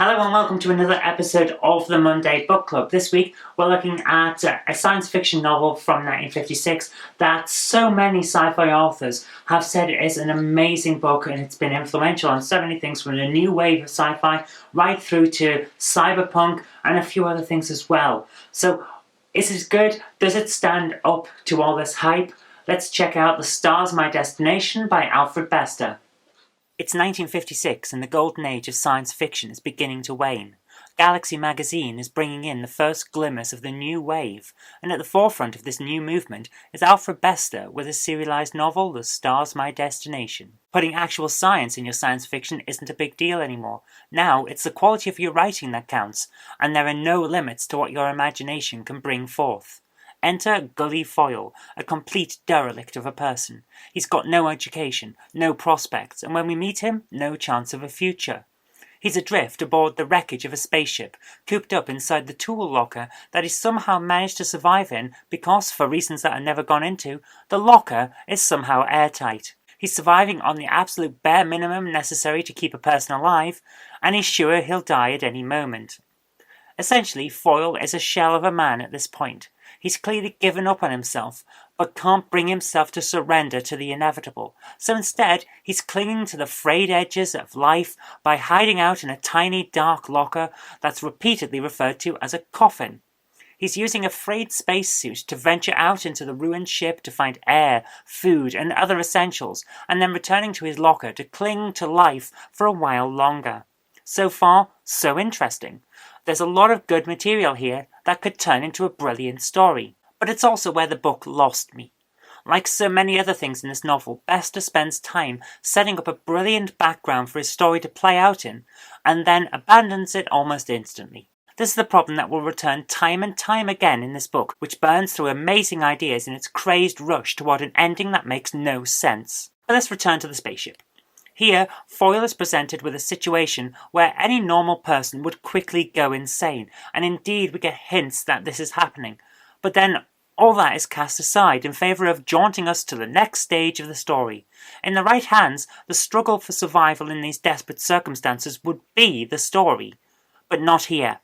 Hello and welcome to another episode of the Monday Book Club. This week we're looking at a science fiction novel from 1956 that so many sci-fi authors have said is an amazing book, and it's been influential on so many things from the new wave of sci-fi right through to cyberpunk and a few other things as well. So is it good? Does it stand up to all this hype? Let's check out The Star's My Destination by Alfred Bester. It's 1956 and the golden age of science fiction is beginning to wane. Galaxy magazine is bringing in the first glimmers of the new wave, and at the forefront of this new movement is Alfred Bester with his serialized novel The Star's My Destination. Putting actual science in your science fiction isn't a big deal anymore. Now it's the quality of your writing that counts, and there are no limits to what your imagination can bring forth. Enter Gully Foyle, a complete derelict of a person. He's got no education, no prospects, and when we meet him, no chance of a future. He's adrift aboard the wreckage of a spaceship, cooped up inside the tool locker that he's somehow managed to survive in because, for reasons that are never gone into, the locker is somehow airtight. He's surviving on the absolute bare minimum necessary to keep a person alive, and he's sure he'll die at any moment. Essentially, Foyle is a shell of a man at this point. He's clearly given up on himself, but can't bring himself to surrender to the inevitable. So instead, he's clinging to the frayed edges of life by hiding out in a tiny dark locker that's repeatedly referred to as a coffin. He's using a frayed spacesuit to venture out into the ruined ship to find air, food, and other essentials, and then returning to his locker to cling to life for a while longer. So far, so interesting. There's a lot of good material here that could turn into a brilliant story, but it's also where the book lost me. Like so many other things in this novel, Bester spends time setting up a brilliant background for his story to play out in, and then abandons it almost instantly. This is the problem that will return time and time again in this book, which burns through amazing ideas in its crazed rush toward an ending that makes no sense. But let's return to the spaceship. Here, Foyle is presented with a situation where any normal person would quickly go insane, and indeed we get hints that this is happening. But then all that is cast aside in favour of jaunting us to the next stage of the story. In the right hands, the struggle for survival in these desperate circumstances would be the story. But not here.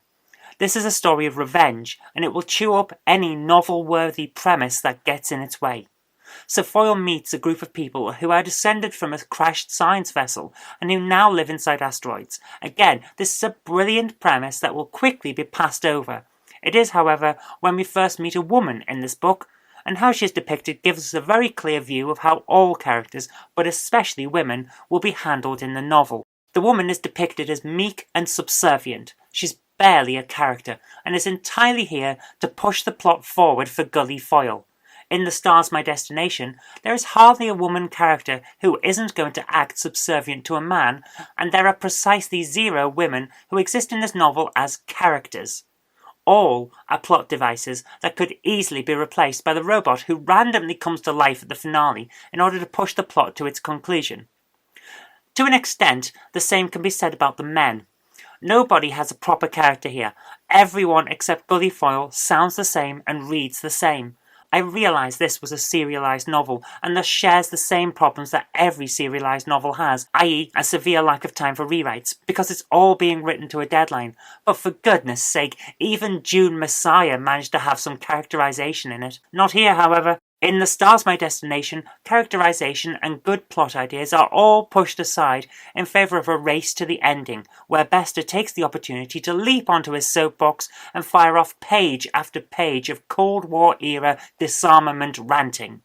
This is a story of revenge, and it will chew up any novel-worthy premise that gets in its way. So Foyle meets a group of people who are descended from a crashed science vessel and who now live inside asteroids. Again, this is a brilliant premise that will quickly be passed over. It is, however, when we first meet a woman in this book, and how she is depicted gives us a very clear view of how all characters, but especially women, will be handled in the novel. The woman is depicted as meek and subservient. She's barely a character, and is entirely here to push the plot forward for Gully Foyle. In The Star's My Destination, there is hardly a woman character who isn't going to act subservient to a man, and there are precisely 0 women who exist in this novel as characters. All are plot devices that could easily be replaced by the robot who randomly comes to life at the finale in order to push the plot to its conclusion. To an extent, the same can be said about the men. Nobody has a proper character here. Everyone except Gully Foyle sounds the same and reads the same. I realise this was a serialised novel, and thus shares the same problems that every serialised novel has, i.e. a severe lack of time for rewrites, because it's all being written to a deadline. But for goodness sake, even Dune Messiah managed to have some characterisation in it. Not here, however. In The Star's My Destination, characterisation and good plot ideas are all pushed aside in favour of a race to the ending, where Bester takes the opportunity to leap onto his soapbox and fire off page after page of Cold War-era disarmament ranting.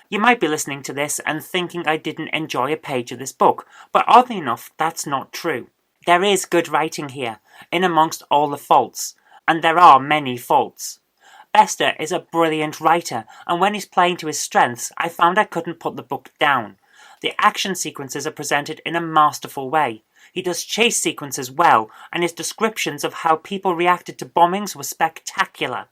You might be listening to this and thinking I didn't enjoy a page of this book, but oddly enough, that's not true. There is good writing here, in amongst all the faults, and there are many faults. Bester is a brilliant writer, and when he's playing to his strengths, I found I couldn't put the book down. The action sequences are presented in a masterful way. He does chase sequences well, and his descriptions of how people reacted to bombings were spectacular.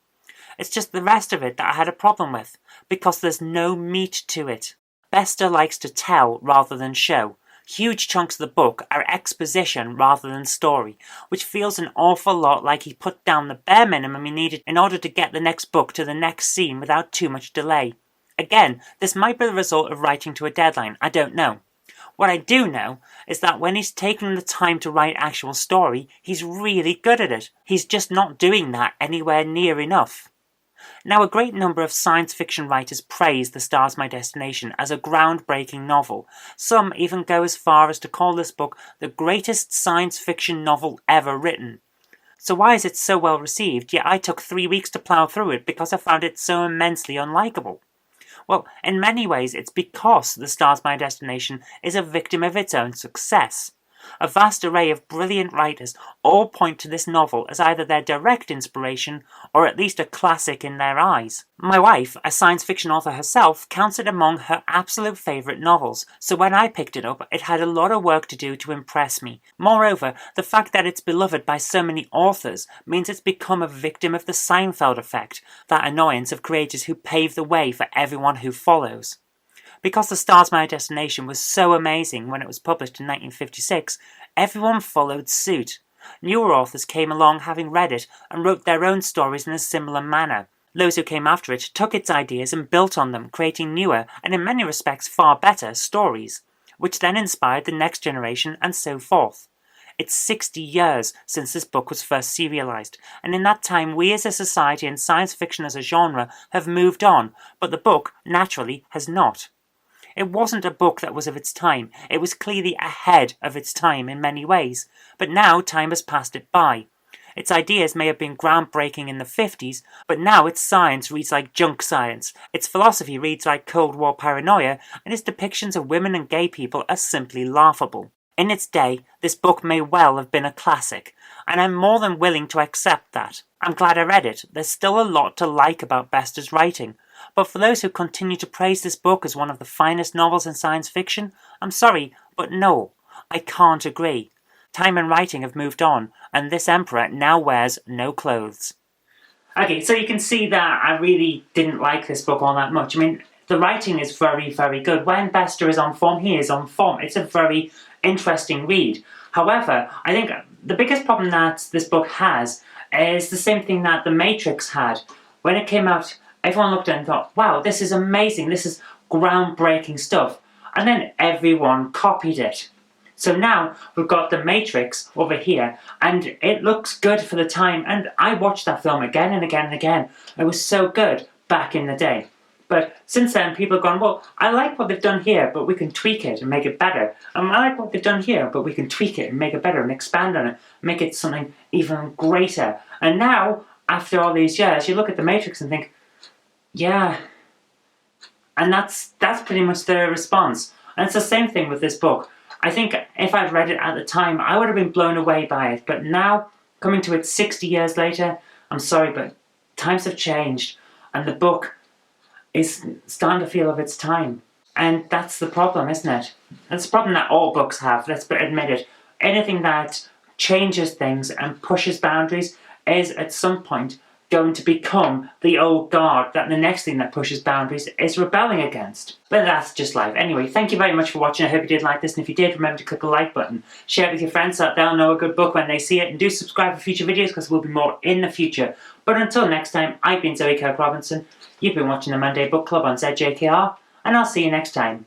It's just the rest of it that I had a problem with, because there's no meat to it. Bester likes to tell rather than show. Huge chunks of the book are exposition rather than story, which feels an awful lot like he put down the bare minimum he needed in order to get the next book to the next scene without too much delay. Again, this might be the result of writing to a deadline, I don't know. What I do know is that when he's taken the time to write actual story, he's really good at it. He's just not doing that anywhere near enough. Now, a great number of science fiction writers praise The Star's My Destination as a groundbreaking novel. Some even go as far as to call this book the greatest science fiction novel ever written. So why is it so well received, yet I took 3 weeks to plough through it because I found it so immensely unlikable? Well, in many ways it's because The Star's My Destination is a victim of its own success. A vast array of brilliant writers all point to this novel as either their direct inspiration or at least a classic in their eyes. My wife, a science fiction author herself, counts it among her absolute favourite novels, so when I picked it up, it had a lot of work to do to impress me. Moreover, the fact that it's beloved by so many authors means it's become a victim of the Seinfeld effect, that annoyance of creators who pave the way for everyone who follows. Because The Star's My Destination was so amazing when it was published in 1956, everyone followed suit. Newer authors came along having read it and wrote their own stories in a similar manner. Those who came after it took its ideas and built on them, creating newer, and in many respects far better, stories, which then inspired the next generation and so forth. It's 60 years since this book was first serialised, and in that time we as a society and science fiction as a genre have moved on, but the book, naturally, has not. It wasn't a book that was of its time. It was clearly ahead of its time in many ways, but now time has passed it by. Its ideas may have been groundbreaking in the 50s, but now its science reads like junk science, its philosophy reads like Cold War paranoia, and its depictions of women and gay people are simply laughable. In its day, this book may well have been a classic, and I'm more than willing to accept that. I'm glad I read it. There's still a lot to like about Bester's writing. But for those who continue to praise this book as one of the finest novels in science fiction, I'm sorry, but no, I can't agree. Time and writing have moved on, and this emperor now wears no clothes. Okay, so you can see that I really didn't like this book all that much. I mean, the writing is very, very good. When Bester is on form, he is on form. It's a very interesting read. However, I think the biggest problem that this book has is the same thing that The Matrix had. When it came out, everyone looked at it and thought, wow, this is amazing, this is groundbreaking stuff. And then everyone copied it. So now we've got The Matrix over here, and it looks good for the time, and I watched that film again and again and again. It was so good back in the day. But since then, people have gone, well, I like what they've done here, but we can tweak it and make it better. I like what they've done here, but we can tweak it and make it better and expand on it, make it something even greater. And now, after all these years, you look at The Matrix and think, yeah. And that's pretty much the response. And it's the same thing with this book. I think if I'd read it at the time, I would have been blown away by it. But now, coming to it 60 years later, I'm sorry, but times have changed. And the book is starting to feel of its time. And that's the problem, isn't it? That's the problem that all books have, let's admit it. Anything that changes things and pushes boundaries is at some point going to become the old guard that the next thing that pushes boundaries is rebelling against. But that's just life. Anyway, thank you very much for watching. I hope you did like this, and if you did, remember to click the like button. Share it with your friends so that they'll know a good book when they see it, and do subscribe for future videos because there will be more in the future. But until next time, I've been Zoe Kirk-Robinson. You've been watching the Monday Book Club on ZJKR, and I'll see you next time.